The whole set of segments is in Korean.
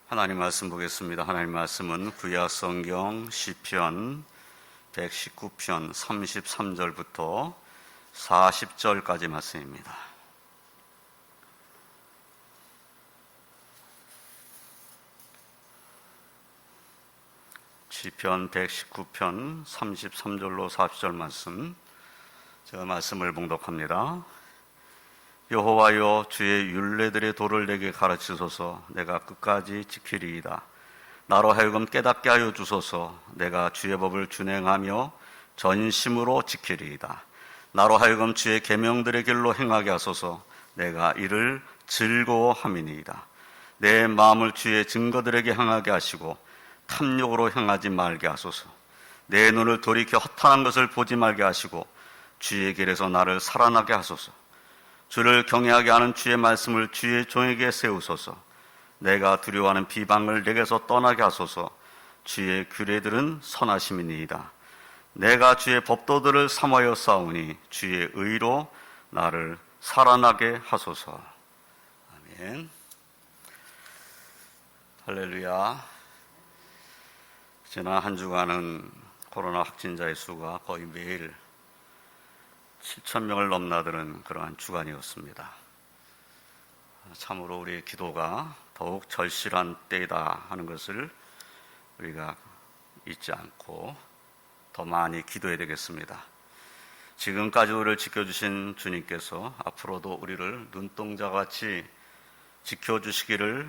하나님 말씀 보겠습니다. 하나님 말씀은 구약 성경 시편 119편 33절부터 40절까지 말씀입니다. 시편 119편 33절로 40절 말씀, 제가 말씀을 봉독합니다. 여호와여, 주의 율례들의 도를 내게 가르치소서. 내가 끝까지 지키리이다. 나로 하여금 깨닫게 하여 주소서. 내가 주의 법을 준행하며 전심으로 지키리이다. 나로 하여금 주의 계명들의 길로 행하게 하소서. 내가 이를 즐거워함이니이다. 내 마음을 주의 증거들에게 향하게 하시고 탐욕으로 향하지 말게 하소서. 내 눈을 돌이켜 허탄한 것을 보지 말게 하시고 주의 길에서 나를 살아나게 하소서. 주를 경외하게 하는 주의 말씀을 주의 종에게 세우소서. 내가 두려워하는 비방을 내게서 떠나게 하소서. 주의 규례들은 선하심이니이다. 내가 주의 법도들을 삼하여 싸우니 주의 의로 나를 살아나게 하소서. 아멘. 할렐루야. 지난 한 주간은 코로나 확진자의 수가 거의 매일 7,000명을 넘나드는 그러한 주간이었습니다. 참으로 우리의 기도가 더욱 절실한 때이다 하는 것을 우리가 잊지 않고 더 많이 기도해야 되겠습니다. 지금까지 우리를 지켜주신 주님께서 앞으로도 우리를 눈동자같이 지켜주시기를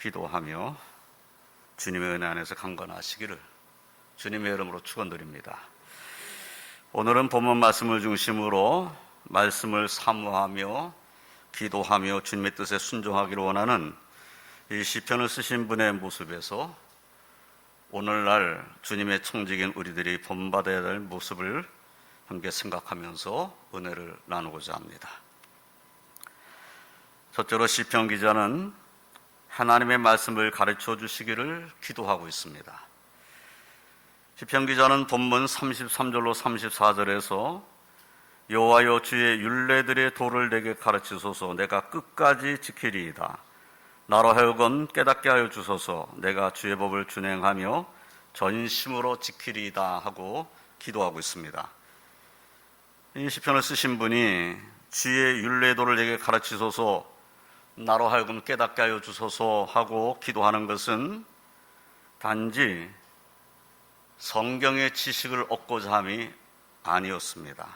기도하며 주님의 은혜 안에서 강건하시기를 주님의 이름으로 축원드립니다. 오늘은 본문 말씀을 중심으로 말씀을 사모하며 기도하며 주님의 뜻에 순종하기를 원하는 이 시편을 쓰신 분의 모습에서 오늘날 주님의 청직인 우리들이 본받아야 될 모습을 함께 생각하면서 은혜를 나누고자 합니다. 첫째로 시편 기자는 하나님의 말씀을 가르쳐 주시기를 기도하고 있습니다. 시편 기자는 본문 33절로 34절에서 여호와여, 주의 율례들의 도를 내게 가르치소서. 내가 끝까지 지키리이다. 나로 하여금 깨닫게 하여 주소서. 내가 주의 법을 준행하며 전심으로 지키리이다 하고 기도하고 있습니다. 이 시편을 쓰신 분이 주의 율례의 도를 내게 가르치소서, 나로 하여금 깨닫게 하여 주소서 하고 기도하는 것은 단지 성경의 지식을 얻고자 함이 아니었습니다.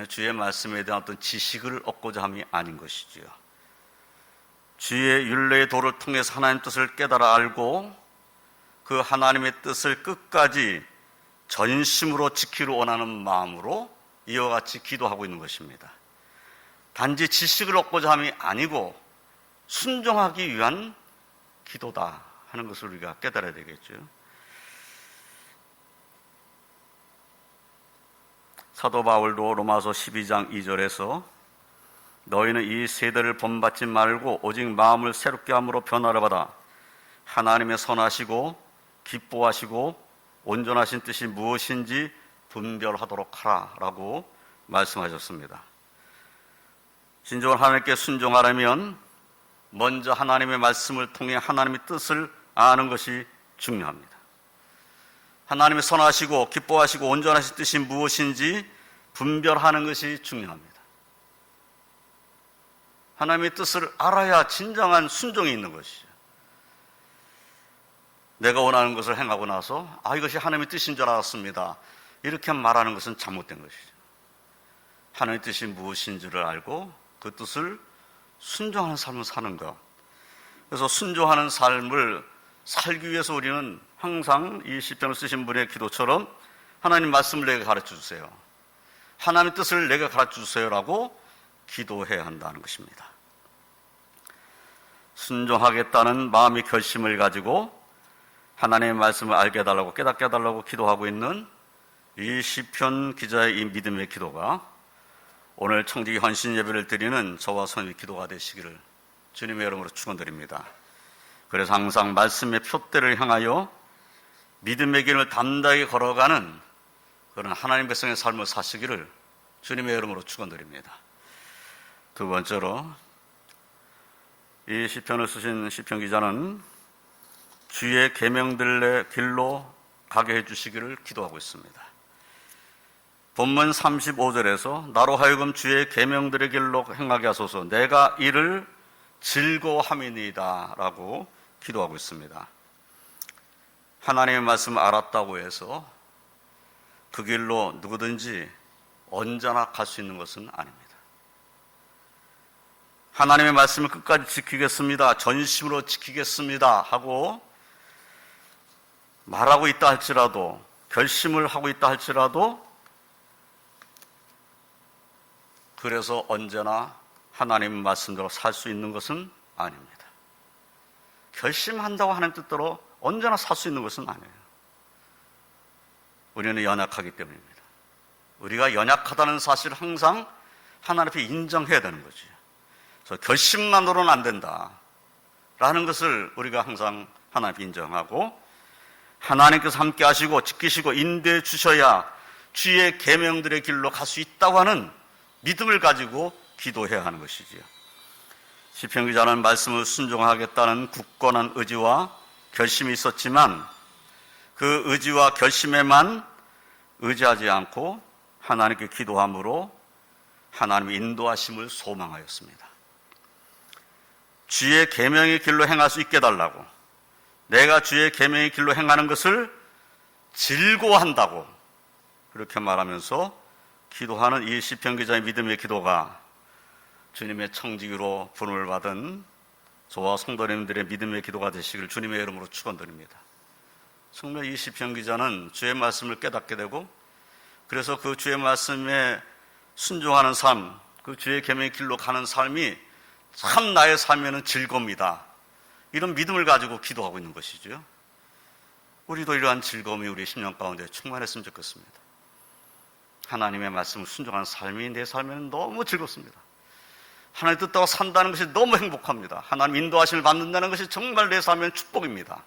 주의 말씀에 대한 어떤 지식을 얻고자 함이 아닌 것이지요. 주의 율례의 도를 통해서 하나님의 뜻을 깨달아 알고 그 하나님의 뜻을 끝까지 전심으로 지키려 원하는 마음으로 이와 같이 기도하고 있는 것입니다. 단지 지식을 얻고자 함이 아니고 순종하기 위한 기도다 하는 것을 우리가 깨달아야 되겠죠. 사도 바울도 로마서 12장 2절에서 너희는 이 세대를 본받지 말고 오직 마음을 새롭게 함으로 변화를 받아 하나님의 선하시고 기뻐하시고 온전하신 뜻이 무엇인지 분별하도록 하라 라고 말씀하셨습니다. 진정으로 하나님께 순종하려면 먼저 하나님의 말씀을 통해 하나님의 뜻을 아는 것이 중요합니다. 하나님의 선하시고 기뻐하시고 온전하신 뜻이 무엇인지 분별하는 것이 중요합니다. 하나님의 뜻을 알아야 진정한 순종이 있는 것이죠. 내가 원하는 것을 행하고 나서 이것이 하나님의 뜻인 줄 알았습니다, 이렇게 말하는 것은 잘못된 것이죠. 하나님의 뜻이 무엇인지를 알고 그 뜻을 순종하는 삶을 사는 것. 그래서 순종하는 삶을 살기 위해서 우리는 항상 이 시편을 쓰신 분의 기도처럼 하나님 말씀을 내게 가르쳐 주세요, 하나님의 뜻을 내게 가르쳐 주세요라고 기도해야 한다는 것입니다. 순종하겠다는 마음의 결심을 가지고 하나님의 말씀을 알게 해달라고 깨닫게 해달라고 기도하고 있는 이 시편 기자의 이 믿음의 기도가 오늘 청지기 헌신 예배를 드리는 저와 선의 기도가 되시기를 주님의 이름으로 축원드립니다. 그래서 항상 말씀의 표대를 향하여 믿음의 길을 담대하게 걸어가는 그런 하나님 백성의 삶을 사시기를 주님의 이름으로 축원드립니다. 두 번째로 이 시편을 쓰신 시편 기자는 주의 계명들의 길로 가게 해주시기를 기도하고 있습니다. 본문 35절에서 나로 하여금 주의 계명들의 길로 행하게 하소서 내가 이를 즐거워함이니이다 라고 기도하고 있습니다. 하나님의 말씀을 알았다고 해서 그 길로 누구든지 언제나 갈 수 있는 것은 아닙니다. 하나님의 말씀을 끝까지 지키겠습니다, 전심으로 지키겠습니다 하고 말하고 있다 할지라도, 결심을 하고 있다 할지라도, 그래서 언제나 하나님 말씀대로 살 수 있는 것은 아닙니다. 결심한다고 하는 뜻대로 언제나 살 수 있는 것은 아니에요. 우리는 연약하기 때문입니다. 우리가 연약하다는 사실을 항상 하나님 앞에 인정해야 되는 거죠. 그래서 결심만으로는 안 된다라는 것을 우리가 항상 하나님 앞에 인정하고, 하나님께서 함께 하시고 지키시고 인도해 주셔야 주의 계명들의 길로 갈 수 있다고 하는 믿음을 가지고 기도해야 하는 것이지요. 시편 기자는 말씀을 순종하겠다는 굳건한 의지와 결심이 있었지만 그 의지와 결심에만 의지하지 않고 하나님께 기도함으로 하나님의 인도하심을 소망하였습니다. 주의 계명의 길로 행할 수 있게 해달라고, 내가 주의 계명의 길로 행하는 것을 즐거워한다고 그렇게 말하면서 기도하는 이 시편 기자의 믿음의 기도가 주님의 청지기로 부름을 받은 저와 성도님들의 믿음의 기도가 되시길 주님의 이름으로 축원드립니다. 정말 이 시편 기자는 주의 말씀을 깨닫게 되고, 그래서 그 주의 말씀에 순종하는 삶, 그 주의 계명의 길로 가는 삶이 참 나의 삶에는 즐거움이다, 이런 믿음을 가지고 기도하고 있는 것이죠. 우리도 이러한 즐거움이 우리의 심령 가운데 충만했으면 좋겠습니다. 하나님의 말씀을 순종하는 삶이 내 삶에는 너무 즐겁습니다. 하나님 뜻대로 산다는 것이 너무 행복합니다. 하나님 인도하심을 받는다는 것이 정말 내 삶에는 축복입니다.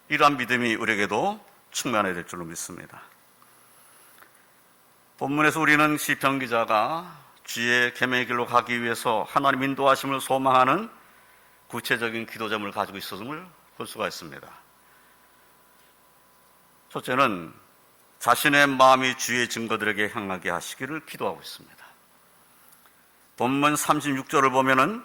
이러한 믿음이 우리에게도 충만해야 될 줄로 믿습니다. 본문에서 우리는 시편 기자가 주의 계명의 길로 가기 위해서 하나님 인도하심을 소망하는 구체적인 기도 제목을 가지고 있었음을 볼 수가 있습니다. 첫째는 자신의 마음이 주의 증거들에게 향하게 하시기를 기도하고 있습니다. 본문 36절을 보면은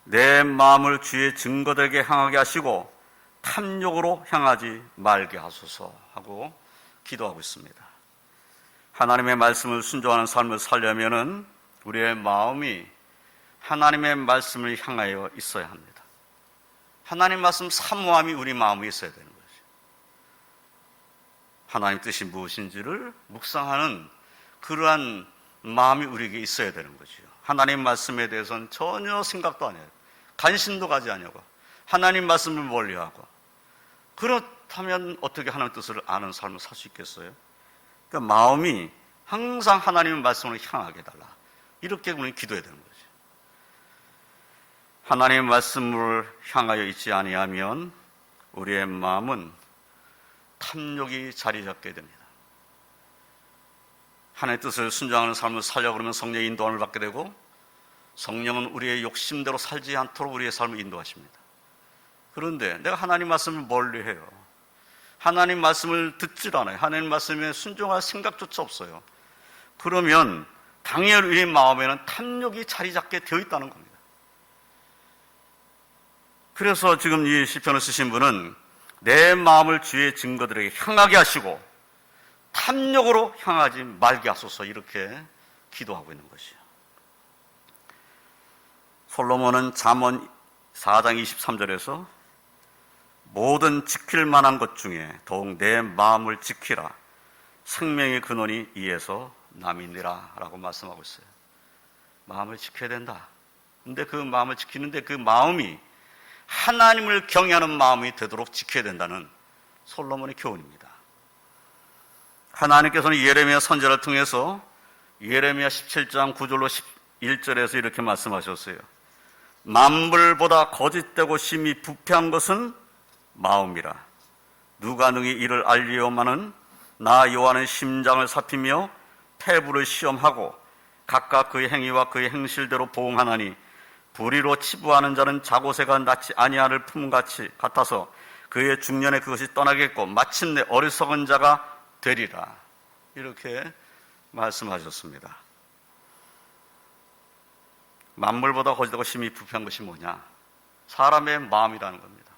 내 마음을 주의 증거들에게 향하게 하시고 탐욕으로 향하지 말게 하소서 하고 기도하고 있습니다. 하나님의 말씀을 순종하는 삶을 살려면은 우리의 마음이 하나님의 말씀을 향하여 있어야 합니다. 하나님 말씀 사모함이 우리 마음에 있어야 되는 거죠. 하나님 뜻이 무엇인지를 묵상하는 그러한 마음이 우리에게 있어야 되는 거죠. 하나님 말씀에 대해서는 전혀 생각도 안 해요. 관심도 가지 않냐고. 하나님 말씀을 멀리하고. 그렇다면 어떻게 하나님 뜻을 아는 삶을 살 수 있겠어요? 그러니까 마음이 항상 하나님의 말씀을 향하게 해달라, 이렇게 우리는 기도해야 되는 거죠. 하나님의 말씀을 향하여 있지 아니하면 우리의 마음은 탐욕이 자리 잡게 됩니다. 하나님의 뜻을 순종하는 삶을 살려고 그러면 성령의 인도함을 받게 되고, 성령은 우리의 욕심대로 살지 않도록 우리의 삶을 인도하십니다. 그런데 내가 하나님 말씀을 멀리해요. 하나님 말씀을 듣질 않아요. 하나님 말씀에 순종할 생각조차 없어요. 그러면 당연히 우리 마음에는 탐욕이 자리 잡게 되어 있다는 겁니다. 그래서 지금 이 시편을 쓰신 분은 내 마음을 주의 증거들에게 향하게 하시고 탐욕으로 향하지 말게 하소서, 이렇게 기도하고 있는 것이에요. 솔로몬은 잠언 4장 23절에서 모든 지킬 만한 것 중에 더욱 내 마음을 지키라, 생명의 근원이 이에서 남이니라 라고 말씀하고 있어요. 마음을 지켜야 된다. 근데 그 마음을 지키는데 그 마음이 하나님을 경외하는 마음이 되도록 지켜야 된다는 솔로몬의 교훈입니다. 하나님께서는 예레미야 선지자를 통해서 예레미야 17장 9절로 11절에서 이렇게 말씀하셨어요. 만물보다 거짓되고 심히 부패한 것은 마음이라. 누가 능히 이를 알리오마는 나 여호와는 심장을 살피며 폐부를 시험하고 각각 그의 행위와 그의 행실대로 보응하나니 불의로 치부하는 자는 자고새가 낳지 아니하를 품같이 같아서 그의 중년에 그것이 떠나겠고 마침내 어리석은 자가 되리라. 이렇게 말씀하셨습니다. 만물보다 거짓되고 심히 부패한 것이 뭐냐? 사람의 마음이라는 겁니다.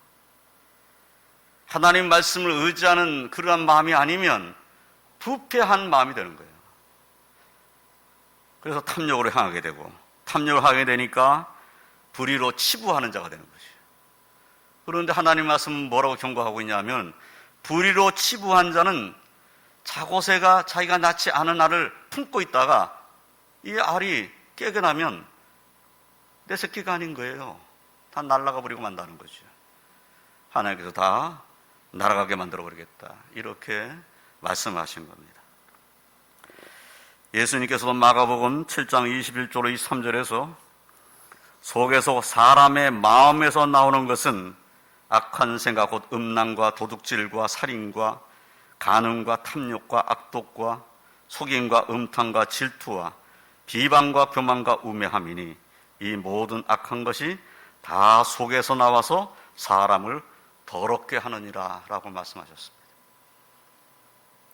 하나님 말씀을 의지하는 그러한 마음이 아니면 부패한 마음이 되는 거예요. 그래서 탐욕으로 향하게 되고, 탐욕을 하게 되니까 불의로 치부하는 자가 되는 것이에요. 그런데 하나님 말씀은 뭐라고 경고하고 있냐면, 불의로 치부한 자는 자고새가 자기가 낳지 않은 알을 품고 있다가 이 알이 깨어나면 내 새끼가 아닌 거예요. 다 날아가 버리고 만다는 거죠. 하나님께서 다 날아가게 만들어 버리겠다. 이렇게 말씀하신 겁니다. 예수님께서도 마가복음 7장 21절로 23절에서 속에서 사람의 마음에서 나오는 것은 악한 생각 곧 음란과 도둑질과 살인과 간음과 탐욕과 악독과 속임과 음탕과 질투와 비방과 교만과 우매함이니 이 모든 악한 것이 다 속에서 나와서 사람을 더럽게 하느니라 라고 말씀하셨습니다.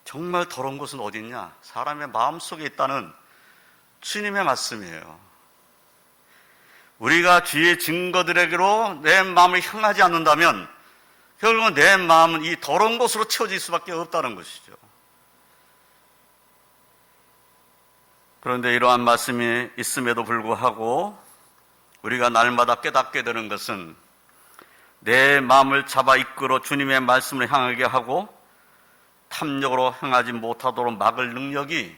정말 더러운 것은 어디 있냐? 사람의 마음속에 있다는 주님의 말씀이에요. 우리가 주의 증거들에게로 내 마음을 향하지 않는다면 결국은 내 마음은 이 더러운 것으로 채워질 수밖에 없다는 것이죠. 그런데 이러한 말씀이 있음에도 불구하고 우리가 날마다 깨닫게 되는 것은 내 마음을 잡아 이끌어 주님의 말씀을 향하게 하고 탐욕으로 행하지 못하도록 막을 능력이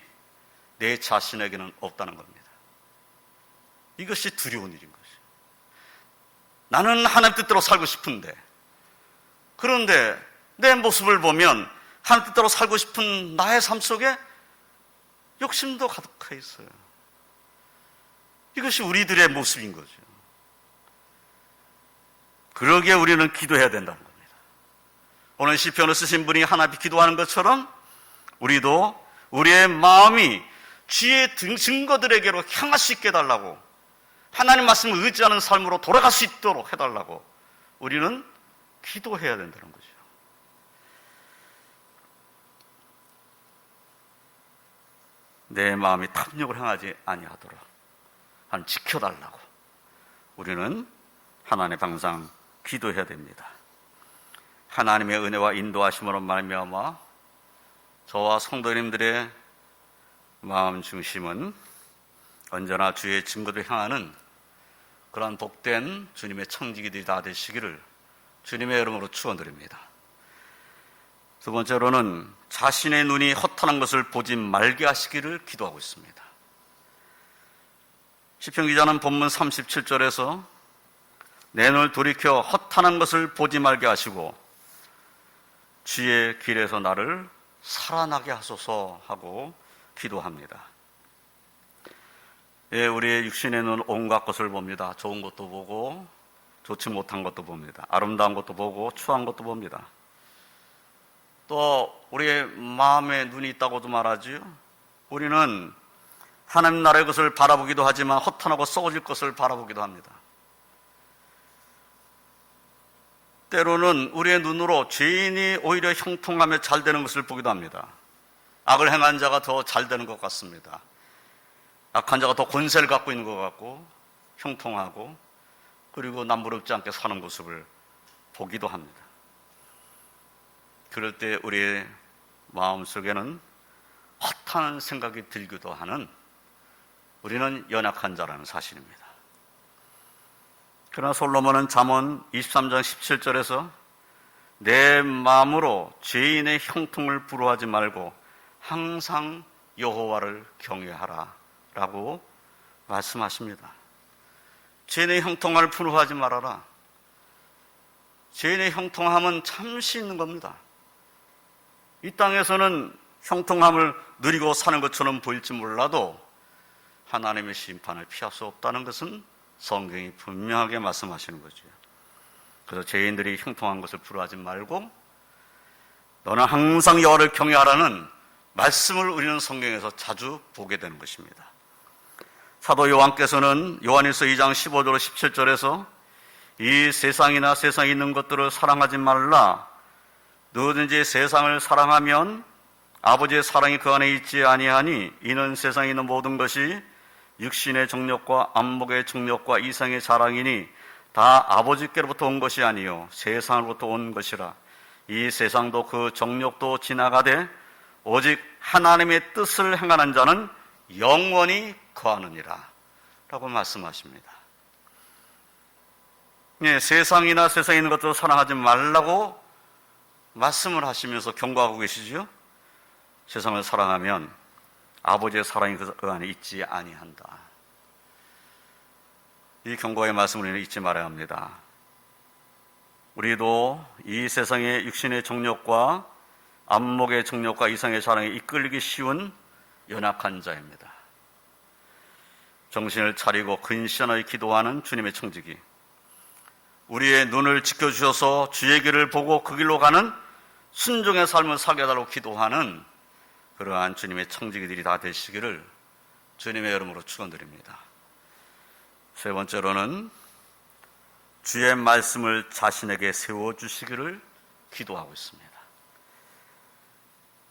내 자신에게는 없다는 겁니다. 이것이 두려운 일인 것이죠. 나는 하나님 뜻대로 살고 싶은데, 그런데 내 모습을 보면 하나님 뜻대로 살고 싶은 나의 삶 속에 욕심도 가득해 있어요. 이것이 우리들의 모습인 거죠. 그러기에 우리는 기도해야 된다는 겁니다. 오늘 시편을 쓰신 분이 하나님 기도하는 것처럼 우리도 우리의 마음이 주의 증거들에게로 향할 수 있게 해달라고, 하나님 말씀을 의지하는 삶으로 돌아갈 수 있도록 해달라고 우리는 기도해야 된다는 거죠. 내 마음이 탐욕을 향하지 아니하도록 하나님 지켜달라고 우리는 하나님의 방상 기도해야 됩니다. 하나님의 은혜와 인도하심으로 말미암아 저와 성도님들의 마음 중심은 언제나 주의 증거를 향하는 그러한 복된 주님의 청지기들이 다 되시기를 주님의 이름으로 축원드립니다. 두 번째로는 자신의 눈이 허탄한 것을 보지 말게 하시기를 기도하고 있습니다. 시편 기자는 본문 37절에서 내 눈을 돌이켜 허탄한 것을 보지 말게 하시고 주의 길에서 나를 살아나게 하소서 하고 기도합니다. 예, 우리의 육신의 눈은 온갖 것을 봅니다. 좋은 것도 보고 좋지 못한 것도 봅니다. 아름다운 것도 보고 추한 것도 봅니다. 또 우리의 마음에 눈이 있다고도 말하지요. 우리는 하나님 나라의 것을 바라보기도 하지만 허탄하고 썩어질 것을 바라보기도 합니다. 때로는 우리의 눈으로 죄인이 오히려 형통하며 잘 되는 것을 보기도 합니다. 악을 행한 자가 더 잘 되는 것 같습니다. 악한 자가 더 권세를 갖고 있는 것 같고 형통하고 그리고 남부럽지 않게 사는 모습을 보기도 합니다. 그럴 때 우리의 마음속에는 허탄한 생각이 들기도 하는 우리는 연약한 자라는 사실입니다. 그러나 솔로몬은 잠언 23장 17절에서 내 마음으로 죄인의 형통을 부러워하지 말고 항상 여호와를 경외하라 라고 말씀하십니다. 죄인의 형통함을 부러워하지 말아라. 죄인의 형통함은 잠시 있는 겁니다. 이 땅에서는 형통함을 누리고 사는 것처럼 보일지 몰라도 하나님의 심판을 피할 수 없다는 것은 성경이 분명하게 말씀하시는 거죠. 그래서 죄인들이 형통한 것을 부러워하지 말고 너는 항상 여호와를 경외하라는 말씀을 우리는 성경에서 자주 보게 되는 것입니다. 사도 요한께서는 요한일서 2장 15절 17절에서 이 세상이나 세상에 있는 것들을 사랑하지 말라. 누구든지 세상을 사랑하면 아버지의 사랑이 그 안에 있지 아니하니 이는 세상에 있는 모든 것이 육신의 정욕과 안목의 정욕과 이상의 자랑이니 다 아버지께로부터 온 것이 아니요 세상으로부터 온 것이라. 이 세상도 그 정욕도 지나가되 오직 하나님의 뜻을 행하는 자는 영원히 거하느니라 라고 말씀하십니다. 예, 세상이나 세상에 있는 것도 사랑하지 말라고 말씀을 하시면서 경고하고 계시죠. 세상을 사랑하면 아버지의 사랑이 그 안에 있지 아니한다. 이 경고의 말씀을 우리는 잊지 말아야 합니다. 우리도 이 세상의 육신의 정욕과 안목의 정욕과 이상의 사랑에 이끌리기 쉬운 연약한 자입니다. 정신을 차리고 근신하여 기도하는 주님의 청지기, 우리의 눈을 지켜주셔서 주의 길을 보고 그 길로 가는 순종의 삶을 살게 해달라고 기도하는 그러한 주님의 청지기들이 다 되시기를 주님의 이름으로 축원드립니다. 세 번째로는 주의 말씀을 자신에게 세워주시기를 기도하고 있습니다.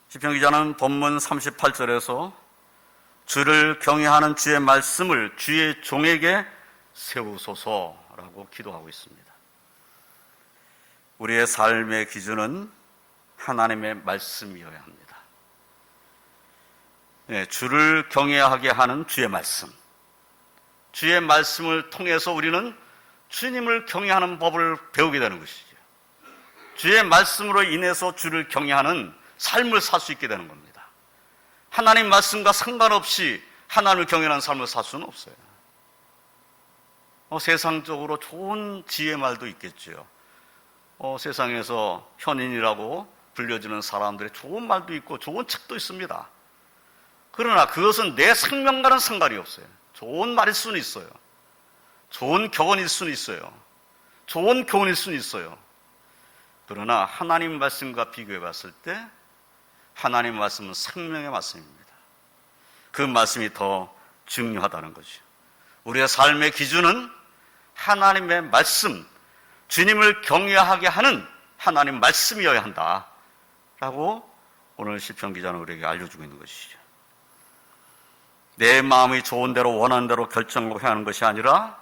시편 기자는 본문 38절에서 주를 경외하는 주의 말씀을 주의 종에게 세우소서라고 기도하고 있습니다. 우리의 삶의 기준은 하나님의 말씀이어야 합니다. 네, 주를 경외하게 하는 주의 말씀. 주의 말씀을 통해서 우리는 주님을 경외하는 법을 배우게 되는 것이죠. 주의 말씀으로 인해서 주를 경외하는 삶을 살 수 있게 되는 겁니다. 하나님 말씀과 상관없이 하나님을 경외하는 삶을 살 수는 없어요. 세상적으로 좋은 지혜 말도 있겠죠. 세상에서 현인이라고 불려지는 사람들의 좋은 말도 있고 좋은 책도 있습니다. 그러나 그것은 내 생명과는 상관이 없어요. 좋은 말일 수는 있어요. 좋은 격언일 수는 있어요. 좋은 교훈일 수는 있어요. 그러나 하나님 말씀과 비교해 봤을 때 하나님 말씀은 생명의 말씀입니다. 그 말씀이 더 중요하다는 거죠. 우리의 삶의 기준은 하나님의 말씀, 주님을 경외하게 하는 하나님 말씀이어야 한다라고 오늘 시편 기자는 우리에게 알려주고 있는 것이죠. 내 마음이 좋은 대로 원하는 대로 결정하고 행하는 것이 아니라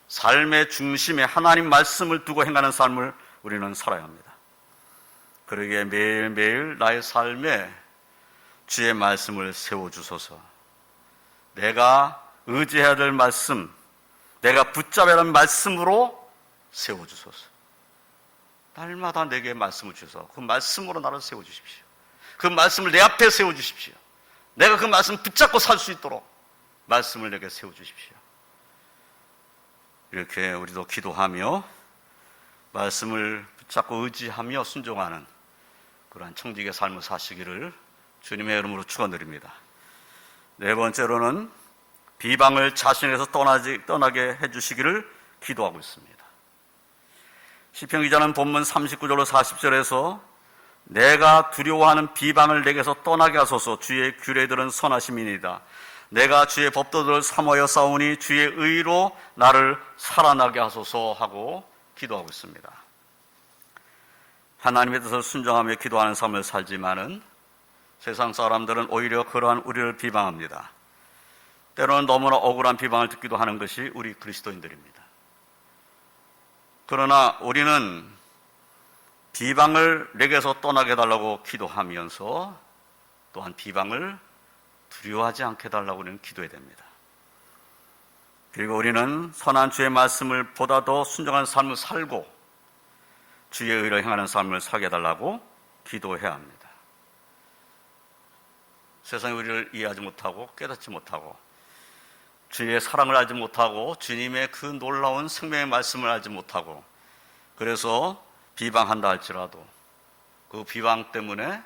삶의 중심에 하나님 말씀을 두고 행하는 삶을 우리는 살아야 합니다. 그러기에 매일매일 나의 삶에 주의 말씀을 세워주소서. 내가 의지해야 될 말씀, 내가 붙잡아야 할 말씀으로 세워주소서. 날마다 내게 말씀을 주셔서 그 말씀으로 나를 세워주십시오. 그 말씀을 내 앞에 세워주십시오. 내가 그 말씀 붙잡고 살 수 있도록 말씀을 내게 세워주십시오. 이렇게 우리도 기도하며 말씀을 붙잡고 의지하며 순종하는 그러한 청지기의 삶을 사시기를 주님의 이름으로 축원드립니다. 네 번째로는 비방을 자신에서 떠나게 해주시기를 기도하고 있습니다. 시편 기자는 본문 39절로 40절에서 내가 두려워하는 비방을 내게서 떠나게 하소서. 주의 규례들은 선하심이니이다. 내가 주의 법도들을 사모하여 싸우니 주의 의로 나를 살아나게 하소서 하고 기도하고 있습니다. 하나님의 뜻을 순종하며 기도하는 삶을 살지만은 세상 사람들은 오히려 그러한 우리를 비방합니다. 때로는 너무나 억울한 비방을 듣기도 하는 것이 우리 그리스도인들입니다. 그러나 우리는 비방을 내게서 떠나게 해달라고 기도하면서 또한 비방을 두려워하지 않게 해달라고 우리는 기도해야 됩니다. 그리고 우리는 선한 주의 말씀을 보다 더 순종한 삶을 살고 주의 의를 행하는 삶을 살게 해달라고 기도해야 합니다. 세상이 우리를 이해하지 못하고 깨닫지 못하고 주의 사랑을 알지 못하고 주님의 그 놀라운 생명의 말씀을 알지 못하고 그래서 비방한다 할지라도 그 비방 때문에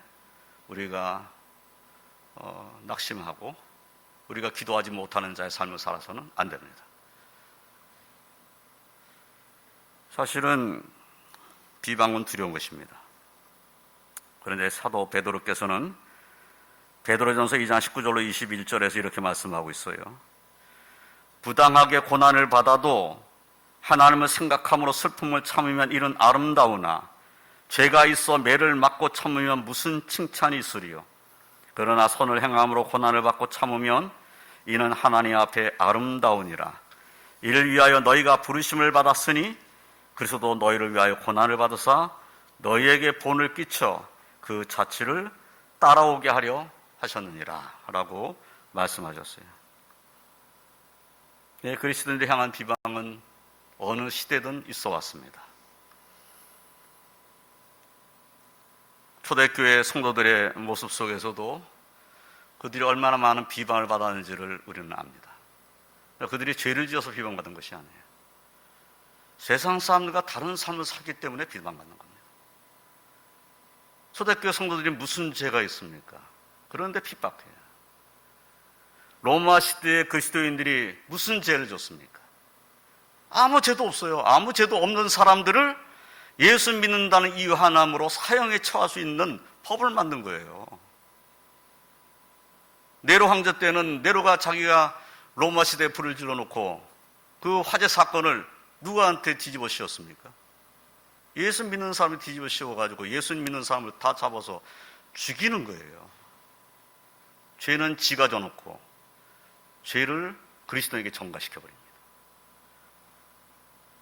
우리가 낙심하고 우리가 기도하지 못하는 자의 삶을 살아서는 안 됩니다. 사실은 비방은 두려운 것입니다. 그런데 사도 베드로께서는 베드로전서 2장 19절로 21절에서 이렇게 말씀하고 있어요. 부당하게 고난을 받아도 하나님을 생각함으로 슬픔을 참으면 이는 아름다우나 죄가 있어 매를 맞고 참으면 무슨 칭찬이 있으리요. 그러나 선을 행함으로 고난을 받고 참으면 이는 하나님 앞에 아름다우니라. 이를 위하여 너희가 부르심을 받았으니 그리스도도 너희를 위하여 고난을 받으사 너희에게 본을 끼쳐 그 자취를 따라오게 하려 하셨느니라 라고 말씀하셨어요. 네, 그리스도인들 향한 비방은 어느 시대든 있어 왔습니다. 초대교회 성도들의 모습 속에서도 그들이 얼마나 많은 비방을 받았는지를 우리는 압니다. 그들이 죄를 지어서 비방받은 것이 아니에요. 세상 사람들과 다른 삶을 살기 때문에 비방받는 겁니다. 초대교회 성도들이 무슨 죄가 있습니까? 그런데 핍박해요. 로마 시대의 그리스도인들이 무슨 죄를 졌습니까? 아무 죄도 없어요. 아무 죄도 없는 사람들을 예수 믿는다는 이유 하나로 사형에 처할 수 있는 법을 만든 거예요. 네로 황제 때는 네로가 자기가 로마 시대에 불을 질러놓고 그 화재 사건을 누구한테 뒤집어 씌웠습니까? 예수 믿는 사람이 뒤집어 씌워가지고 예수 믿는 사람을 다 잡아서 죽이는 거예요. 죄는 지가 져놓고 죄를 그리스도에게 전가시켜버립니다.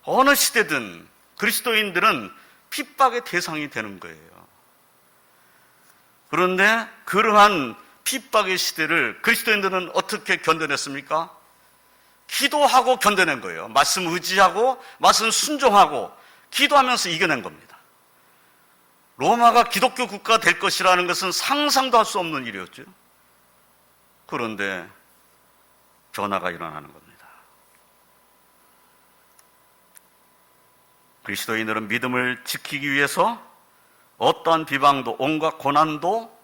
어느 시대든 그리스도인들은 핍박의 대상이 되는 거예요. 그런데 그러한 핍박의 시대를 그리스도인들은 어떻게 견뎌냈습니까? 기도하고 견뎌낸 거예요. 말씀 의지하고 말씀 순종하고 기도하면서 이겨낸 겁니다. 로마가 기독교 국가가 될 것이라는 것은 상상도 할 수 없는 일이었죠. 그런데 변화가 일어나는 겁니다. 그리스도인들은 믿음을 지키기 위해서 어떠한 비방도 온갖 고난도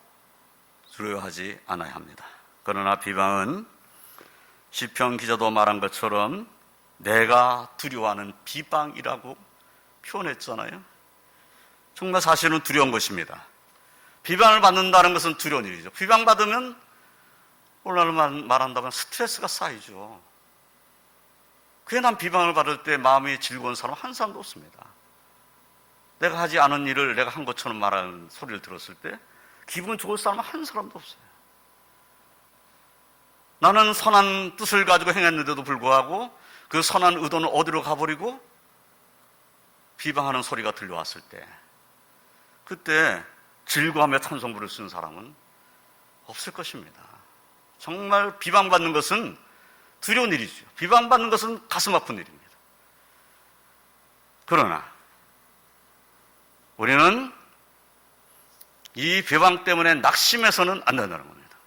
두려워하지 않아야 합니다. 그러나 비방은 시편 기자도 말한 것처럼 내가 두려워하는 비방이라고 표현했잖아요. 정말 사실은 두려운 것입니다. 비방을 받는다는 것은 두려운 일이죠. 비방받으면 오늘날 말한다면 스트레스가 쌓이죠. 괜한 비방을 받을 때 마음이 즐거운 사람 한 사람도 없습니다. 내가 하지 않은 일을 내가 한 것처럼 말하는 소리를 들었을 때 기분 좋을 사람 한 사람도 없어요. 나는 선한 뜻을 가지고 행했는데도 불구하고 그 선한 의도는 어디로 가버리고 비방하는 소리가 들려왔을 때 그때 즐거워하며 찬송 부를 수 있는 사람은 없을 것입니다. 정말 비방받는 것은 두려운 일이죠. 비방받는 것은 가슴 아픈 일입니다. 그러나 우리는 이 비방 때문에 낙심해서는 안 된다는 겁니다.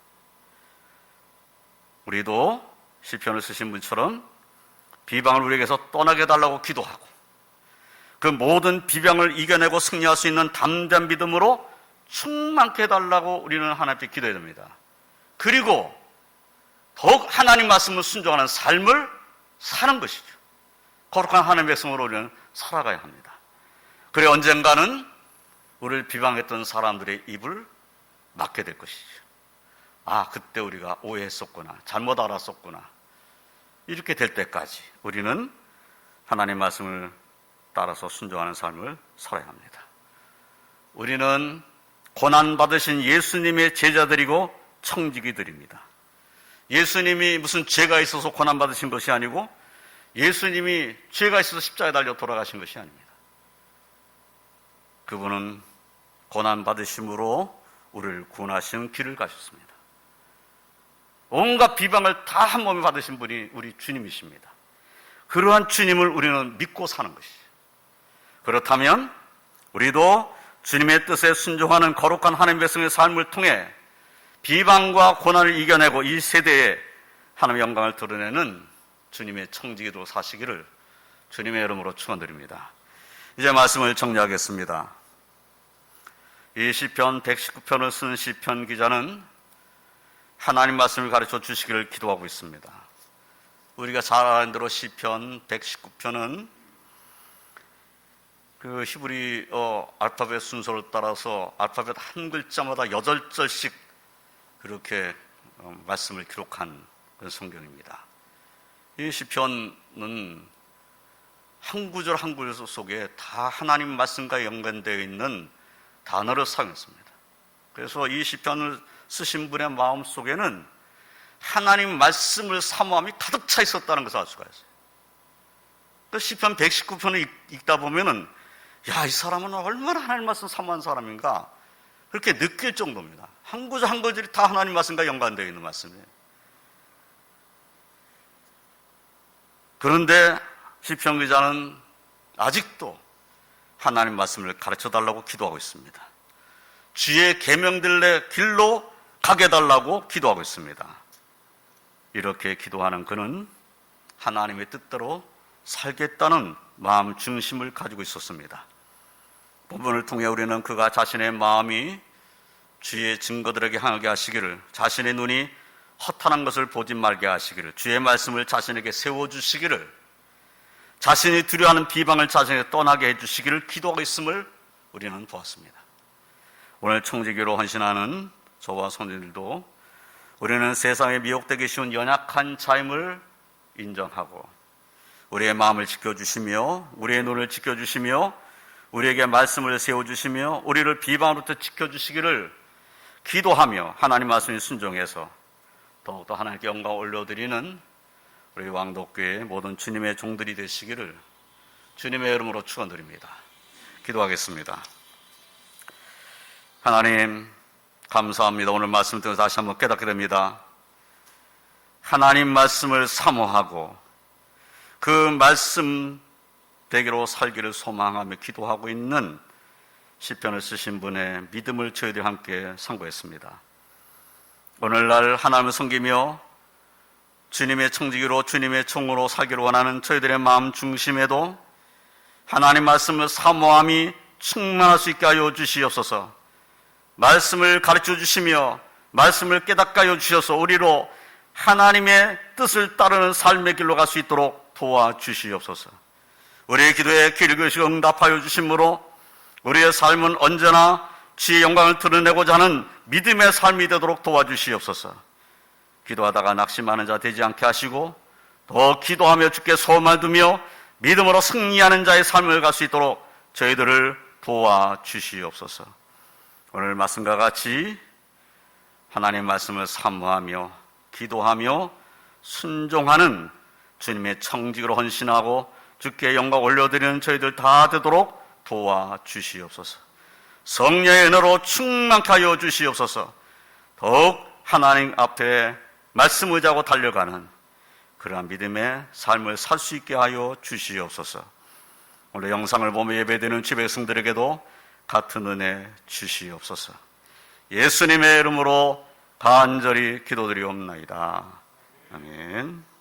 우리도 시편을 쓰신 분처럼 비방을 우리에게서 떠나게 해달라고 기도하고 그 모든 비방을 이겨내고 승리할 수 있는 담대한 믿음으로 충만케 해달라고 우리는 하나님께 기도해야 됩니다. 그리고 더욱 하나님 말씀을 순종하는 삶을 사는 것이죠. 거룩한 하나님의 백성으로 우리는 살아가야 합니다. 그래 언젠가는 우리를 비방했던 사람들의 입을 막게 될 것이죠. 아, 그때 우리가 오해했었구나, 잘못 알았었구나. 이렇게 될 때까지 우리는 하나님 말씀을 따라서 순종하는 삶을 살아야 합니다. 우리는 고난받으신 예수님의 제자들이고 청지기들입니다. 예수님이 무슨 죄가 있어서 고난받으신 것이 아니고 예수님이 죄가 있어서 십자가에 달려 돌아가신 것이 아닙니다. 그분은 고난받으심으로 우리를 구원하시는 길을 가셨습니다. 온갖 비방을 다 한 몸에 받으신 분이 우리 주님이십니다. 그러한 주님을 우리는 믿고 사는 것이죠. 그렇다면 우리도 주님의 뜻에 순종하는 거룩한 하나님 백성의 삶을 통해 비방과 고난을 이겨내고 이 세대에 하나님의 영광을 드러내는 주님의 청지기로 사시기를 주님의 이름으로 축원드립니다. 이제 말씀을 정리하겠습니다. 이 시편 119편을 쓴 시편 기자는 하나님 말씀을 가르쳐 주시기를 기도하고 있습니다. 우리가 잘 아는 대로 시편 119편은 그 히브리어 알파벳 순서를 따라서 알파벳 한 글자마다 8절씩 그렇게 말씀을 기록한 그런 성경입니다. 이 시편은 한 구절 한 구절 속에 다 하나님 말씀과 연관되어 있는 단어를 사용했습니다. 그래서 이 시편을 쓰신 분의 마음 속에는 하나님 말씀을 사모함이 가득 차 있었다는 것을 알 수가 있어요. 그 시편 119편을 읽다 보면은 이 사람은 얼마나 하나님 말씀 사모한 사람인가 그렇게 느낄 정도입니다. 한 구절 한 구절이 다 하나님 말씀과 연관되어 있는 말씀이에요. 그런데 시편 기자는 아직도 하나님 말씀을 가르쳐 달라고 기도하고 있습니다. 주의 계명들의 길로 가게 달라고 기도하고 있습니다. 이렇게 기도하는 그는 하나님의 뜻대로 살겠다는 마음 중심을 가지고 있었습니다. 본문을 통해 우리는 그가 자신의 마음이 주의 증거들에게 향하게 하시기를, 자신의 눈이 허탄한 것을 보지 말게 하시기를, 주의 말씀을 자신에게 세워주시기를, 자신이 두려워하는 비방을 자신에게 떠나게 해주시기를 기도하고 있음을 우리는 보았습니다. 오늘 청지기로 헌신하는 저와 성도들도 우리는 세상에 미혹되기 쉬운 연약한 자임을 인정하고 우리의 마음을 지켜주시며 우리의 눈을 지켜주시며 우리에게 말씀을 세워주시며 우리를 비방으로부터 지켜주시기를 기도하며 하나님 말씀에 순종해서 더욱더 하나님께 영광 올려드리는 우리 왕독교의 모든 주님의 종들이 되시기를 주님의 이름으로 축원드립니다. 기도하겠습니다. 하나님 감사합니다. 오늘 말씀 듣고 다시 한번 깨닫게 됩니다. 하나님 말씀을 사모하고 그 말씀 되기로 살기를 소망하며 기도하고 있는 시편을 쓰신 분의 믿음을 저희들이 함께 상고했습니다. 오늘날 하나님을 섬기며 주님의 청지기로 주님의 종으로 살기를 원하는 저희들의 마음 중심에도 하나님 말씀을 사모함이 충만할 수 있게 하여 주시옵소서. 말씀을 가르쳐 주시며 말씀을 깨닫게 하여 주셔서 우리로 하나님의 뜻을 따르는 삶의 길로 갈 수 있도록 도와주시옵소서. 우리의 기도에 귀를 기울이시고 응답하여 주심으로 우리의 삶은 언제나 주의 영광을 드러내고자 하는 믿음의 삶이 되도록 도와주시옵소서. 기도하다가 낙심하는 자 되지 않게 하시고 더 기도하며 주께 소망을 두며 믿음으로 승리하는 자의 삶을 갈 수 있도록 저희들을 도와주시옵소서. 오늘 말씀과 같이 하나님의 말씀을 사모하며 기도하며 순종하는 주님의 청직으로 헌신하고 주께 영광 올려드리는 저희들 다 되도록 도와주시옵소서. 성령의 은혜로 충만케 하여 주시옵소서. 더욱 하나님 앞에 말씀 의지하고 달려가는 그러한 믿음의 삶을 살 수 있게 하여 주시옵소서. 오늘 영상을 보며 예배드리는 주의 백성들에게도 같은 은혜 주시옵소서. 예수님의 이름으로 간절히 기도드리옵나이다. 아멘.